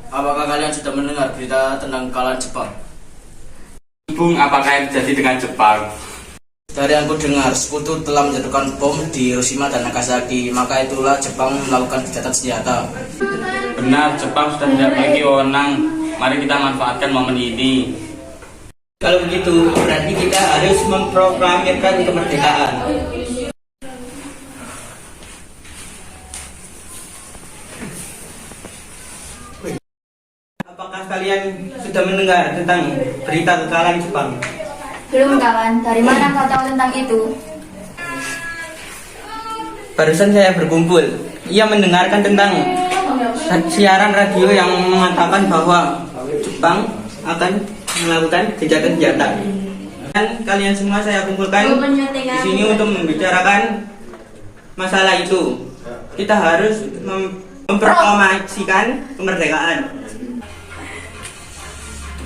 Apakah kalian sudah mendengar berita tentang kekalahan Jepang? Bung, apakah yang terjadi dengan Jepang? Dari yang ku dengar, sekutu telah menjatuhkan bom di Hiroshima dan Nagasaki. Maka itulah Jepang melakukan gencatan senjata. Benar, Jepang sudah tidak lagi wewenang. Mari kita manfaatkan momen ini. Kalau begitu, berarti kita harus memproklamirkan kemerdekaan. Apakah kalian sudah mendengar tentang berita kekalahan Jepang? Belum kawan, dari mana kau tahu tentang itu? Barusan saya berkumpul. Ia mendengarkan tentang siaran radio yang mengatakan bahwa Jepang akan melakukan gencatan senjata. Dan kalian semua saya kumpulkan di sini untuk membicarakan masalah itu. Kita harus memproklamasikan kemerdekaan.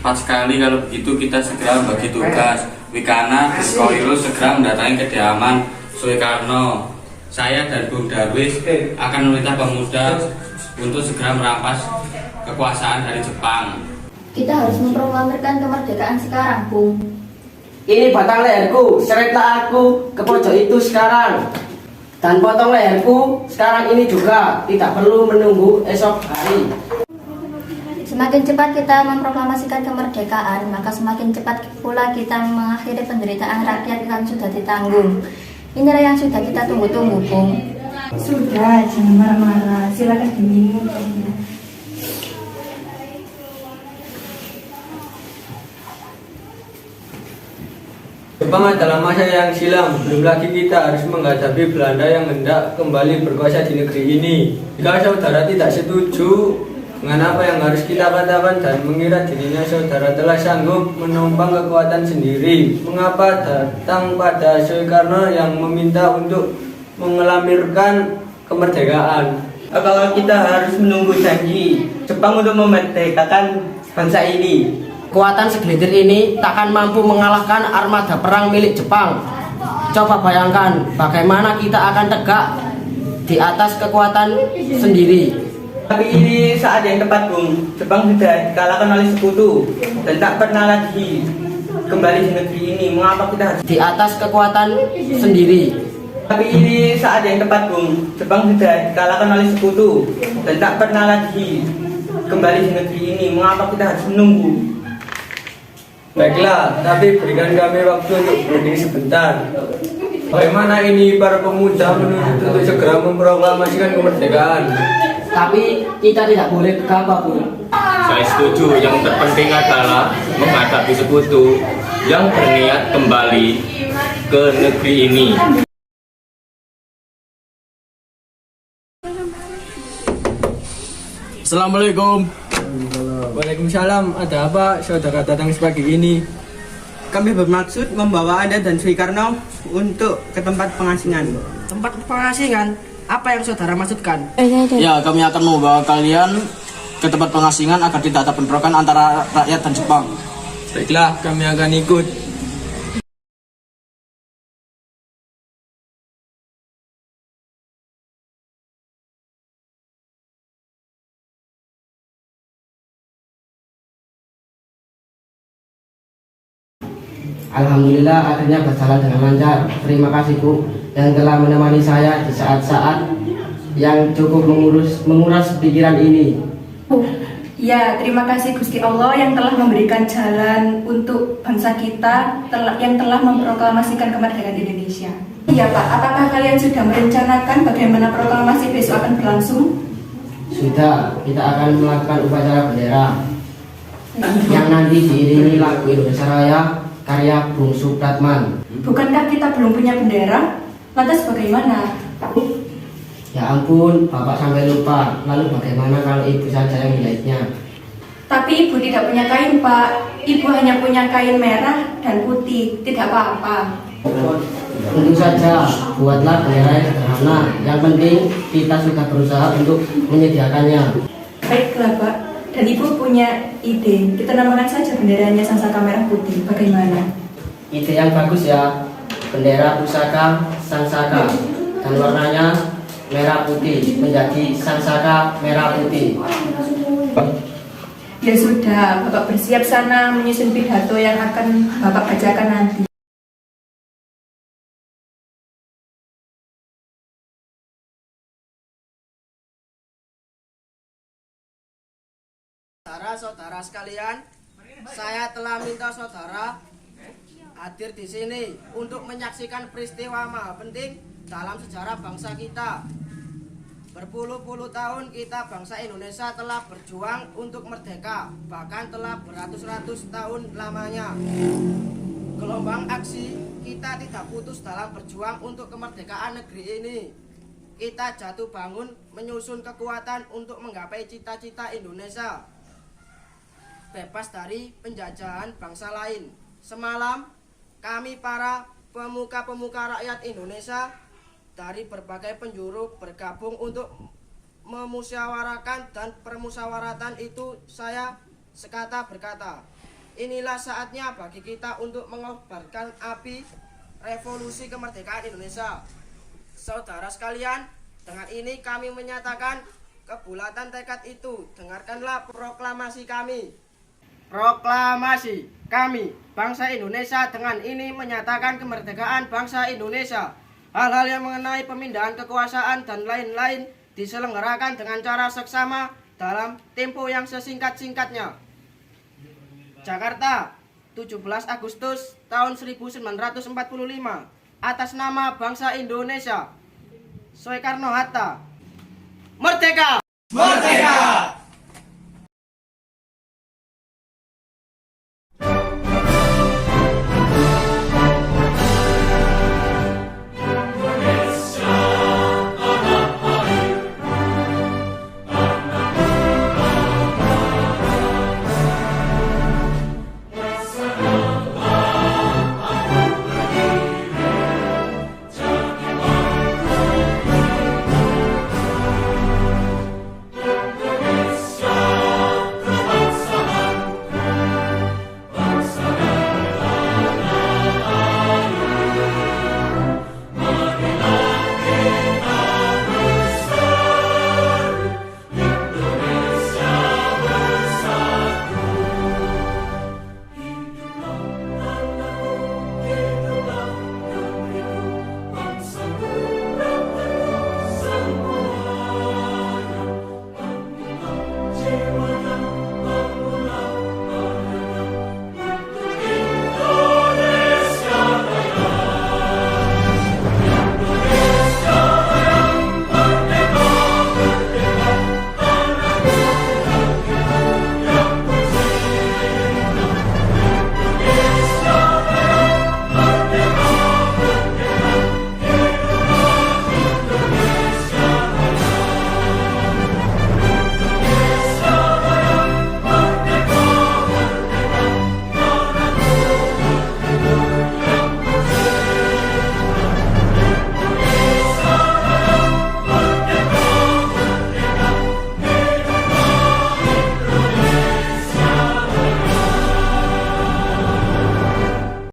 Tepat sekali, kalau begitu kita segera bagi tugas. Wikana dan Koirul segera mendatangi kediaman Soekarno. Saya dan Bung Darwis akan meminta pemuda untuk segera merampas kekuasaan dari Jepang. Kita harus memproklamirkan kemerdekaan sekarang, Bung. Ini batang leherku, seretlah aku ke pojok itu sekarang. Dan potong leherku sekarang ini juga, tidak perlu menunggu esok hari. Semakin cepat kita memproklamasikan kemerdekaan, maka semakin cepat pula kita mengakhiri penderitaan rakyat yang sudah ditanggung. Inilah yang sudah kita tunggu-tunggu, Bung. Sudah, jangan marah-marah. Silakan diminum. Jepang adalah masa yang silam, belum lagi kita harus menghadapi Belanda yang hendak kembali berkuasa di negeri ini. Jika saudara tidak setuju dengan apa yang harus kita katakan dan mengira dirinya saudara telah sanggup menumpang kekuatan sendiri, mengapa datang pada Soekarno yang meminta untuk mengelamirkan kemerdekaan? Apakah kita harus menunggu janji Jepang untuk memerdekakan bangsa ini? Kekuatan segelintir ini takkan mampu mengalahkan armada perang milik Jepang. Coba bayangkan bagaimana kita akan tegak di atas kekuatan sendiri. Tapi ini saat yang tepat, Bung. Jepang sudah dikalahkan oleh sekutu dan tak pernah lagi kembali di negeri ini. Mengapa kita harus Di atas kekuatan sendiri. Tapi ini saat yang tepat, Bung. Jepang sudah dikalahkan oleh sekutu dan tak pernah lagi kembali di negeri ini. Mengapa kita harus menunggu? Baiklah, tapi berikan kami waktu untuk berhenti sebentar. Bagaimana ini para pemuda menuntut untuk segera memproklamasikan kemerdekaan? Tapi kita tidak boleh gegabah, Bu. Saya setuju, yang terpenting adalah menghadapi sekutu yang berniat kembali ke negeri ini. Assalamualaikum. Waalaikumsalam, ada apa saudara datang sepagi ini? Kami bermaksud membawa Anda dan Soekarno untuk ke tempat pengasingan. Tempat pengasingan, apa yang saudara maksudkan? Ya, kami akan membawa kalian ke tempat pengasingan agar tidak ada bentrokan antara rakyat dan Jepang. Baiklah, kami akan ikut. Alhamdulillah akhirnya berjalan dengan lancar. Terima kasih, Bu, yang telah menemani saya di saat-saat yang cukup menguras pikiran ini. Ya, terima kasih Gusti Allah yang telah memberikan jalan untuk bangsa kita yang telah memproklamasikan kemerdekaan Indonesia. Iya Pak, apakah kalian sudah merencanakan bagaimana proklamasi besok akan berlangsung? Sudah, kita akan melakukan upacara bendera yang nanti diiringi lagu Indonesia Raya karya Bung Supratman. Bukankah kita belum punya bendera? Lantas bagaimana? Ya ampun, Bapak sampai lupa. Lalu bagaimana kalau ibu saja yang menjahitnya? Tapi ibu tidak punya kain, Pak. Ibu hanya punya kain merah dan putih. Tidak apa-apa. Tentu saja, buatlah bendera yang sederhana. Yang penting kita sudah berusaha untuk menyediakannya. Baiklah, Pak. Dan ibu punya ide. Kita namakan saja benderanya Sangsaka Merah Putih. Bagaimana? Ide yang bagus ya. Bendera pusaka Sangsaka dan warnanya merah putih menjadi Sangsaka Merah Putih. Ya sudah, Bapak bersiap sana menyusun pidato yang akan Bapak bacakan nanti. Saudara-saudara sekalian, saya telah minta saudara hadir di sini untuk menyaksikan peristiwa maha penting dalam sejarah bangsa kita. Berpuluh-puluh tahun kita bangsa Indonesia telah berjuang untuk merdeka, bahkan telah beratus-ratus tahun lamanya. Gelombang aksi kita tidak putus dalam berjuang untuk kemerdekaan negeri ini. Kita jatuh bangun menyusun kekuatan untuk menggapai cita-cita Indonesia bebas dari penjajahan bangsa lain. Semalam kami para pemuka-pemuka rakyat Indonesia dari berbagai penjuru bergabung untuk memusyawarahkan, dan permusyawaratan itu saya sekata berkata, inilah saatnya bagi kita untuk mengobarkan api revolusi kemerdekaan Indonesia. Saudara sekalian, dengan ini kami menyatakan kebulatan tekad itu. Dengarkanlah proklamasi kami. Proklamasi kami, bangsa Indonesia, dengan ini menyatakan kemerdekaan bangsa Indonesia. Hal-hal yang mengenai pemindahan kekuasaan dan lain-lain diselenggarakan dengan cara seksama dalam tempo yang sesingkat-singkatnya. Jakarta, 17 Agustus tahun 1945. Atas nama bangsa Indonesia, Soekarno Hatta.